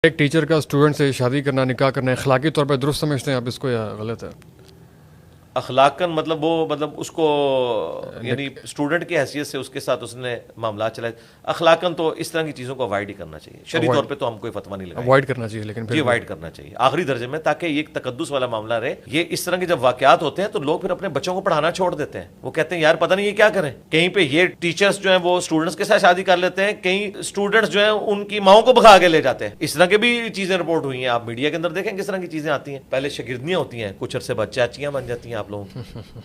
ایک ٹیچر کا اسٹوڈنٹ سے شادی کرنا، نکاح کرنا اخلاقی طور پہ درست سمجھتے ہیں آپ اس کو یا غلط ہے؟ اخلاقاً مطلب وہ اس کو یعنی اسٹوڈنٹ کی حیثیت سے اس کے ساتھ اس نے معاملات چلائے، اخلاقاً تو اس طرح کی چیزوں کو اوائڈ ہی کرنا چاہیے. شرعی طور پہ تو ہم کوئی فتویٰ نہیں لگائیں. اوائڈ کرنا چاہیے، لیکن جی اوائڈ کرنا چاہیے آخری درجے میں، تاکہ یہ ایک تقدس والا معاملہ رہے. یہ اس طرح کے جب واقعات ہوتے ہیں تو لوگ پھر اپنے بچوں کو پڑھانا چھوڑ دیتے ہیں. وہ کہتے ہیں یار پتہ نہیں یہ کیا کریں. کہیں پہ یہ ٹیچرز جو ہیں وہ اسٹوڈنٹس کے ساتھ شادی کر لیتے ہیں، کہیں اسٹوڈنٹس جو ہیں ان کی ماؤں کو بھگا کے لے جاتے ہیں. اس طرح کے بھی چیزیں رپورٹ ہوئی ہیں. آپ میڈیا کے اندر دیکھیں کس طرح کی چیزیں آتی ہیں. پہلے شاگردیاں ہوتی ہیں، کچھ عرصے بعد چاچیاں بن جاتی ہیں. آپ لوگوں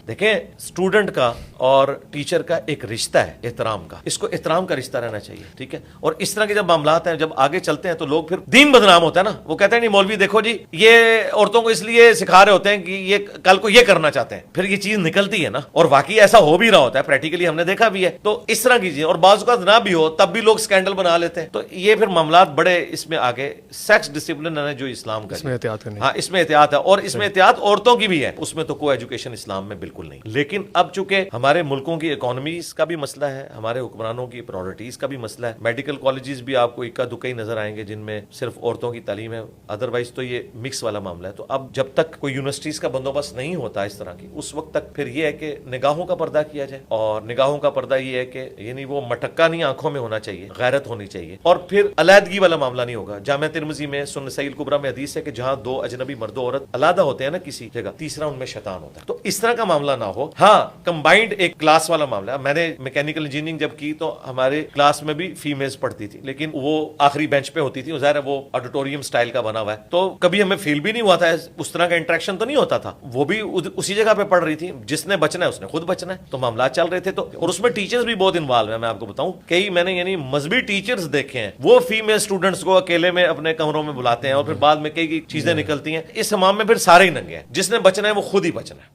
دیکھیں اسٹوڈنٹ کا اور ٹیچر کا ایک رشتہ ہے احترام کا، اس کو احترام کا رشتہ رہنا چاہیے. ٹھیک ہے. اور اس طرح کے جب معاملات ہیں، جب آگے چلتے ہیں تو لوگ پھر دین بدنام ہوتا ہے نا. وہ کہتے ہیں نہیں مولوی دیکھو جی یہ عورتوں کو اس لیے سکھا رہے ہوتے ہیں کہ یہ کل کو یہ کرنا چاہتے ہیں. پھر یہ چیز نکلتی ہے نا، اور واقعی ایسا ہو بھی رہا ہوتا ہے، پریکٹیکلی ہم نے دیکھا بھی ہے. تو اس طرح کی چیزیں، اور بعض اوقات نہ بھی ہو تب بھی لوگ سکینڈل بنا لیتے ہیں. تو یہ پھر معاملات بڑے اس میں آگے سیکس ڈسپلن ہے جو اسلام کا، اس میں احتیاط کرنی. ہاں اس میں احتیاط ہے، اور اس میں احتیاط عورتوں کی بھی ہے. اس میں تو کو ایجوکیشن اسلام میں بالکل نہیں. لیکن اب چونکہ ہمارے ملکوں کی اکانومیز کا بھی مسئلہ ہے، ہمارے حکمرانوں کی پرائورٹیز کا بھی مسئلہ ہے. میڈیکل کالجز بھی آپ کو اکا دکا ہی نظر آئیں گے جن میں صرف عورتوں کی تعلیم ہے، ادروائز تو یہ مکس والا معاملہ ہے. تو اب جب تک کوئی یونیورسٹیز کا بندوبست نہیں ہوتا اس طرح کی، اس وقت تک پھر یہ ہے کہ نگاہوں کا پردہ کیا جائے. اور نگاہوں کا پردہ یہ ہے کہ یعنی وہ مٹکا نہیں آنکھوں میں ہونا چاہیے، غیرت ہونی چاہیے. اور پھر علیحدگی والا معاملہ نہیں ہوگا. جامع ترمذی میں سنن سعید الکبریٰ میں حدیث ہے کہ جہاں دو اجنبی مرد و عورت علیحدہ ہوتے ہیں نا کسی جگہ، تیسرا ان میں شیطان ہوتا ہے. تو اس طرح کا معاملہ نہ ہو. ہاں کمبائنڈ ایک کلاس والا معاملہ. میں نے میکینیکل انجینئرنگ جب کی تو ہمارے کلاس میں بھی فیمیلز پڑھتی تھی، لیکن وہ آخری بینچ پہ ہوتی تھی. ظاہر ہے وہ آڈیٹوریم سٹائل کا بنا ہوا ہے، تو کبھی ہمیں فیل بھی نہیں ہوا تھا، اس طرح کا انٹریکشن تو نہیں ہوتا تھا. وہ بھی اسی جگہ پہ پڑھ رہی تھی. جس نے بچنا ہے اس نے خود بچنا ہے. تو معاملات چل رہے تھے. تو اور اس میں ٹیچرز بھی بہت انوالو ہیں. میں آپ کو بتاؤں کئی میں نے یعنی مذہبی ٹیچرز دیکھے ہیں، وہ فیمیل اسٹوڈنٹس کو اکیلے میں اپنے کمروں میں بلاتے ہیں، اور پھر بعد میں کئی چیزیں نکلتی ہیں. اس حمام میں پھر سارے ہی ننگے ہیں. جس نے بچنا ہے وہ خود ہی بچنا ہے.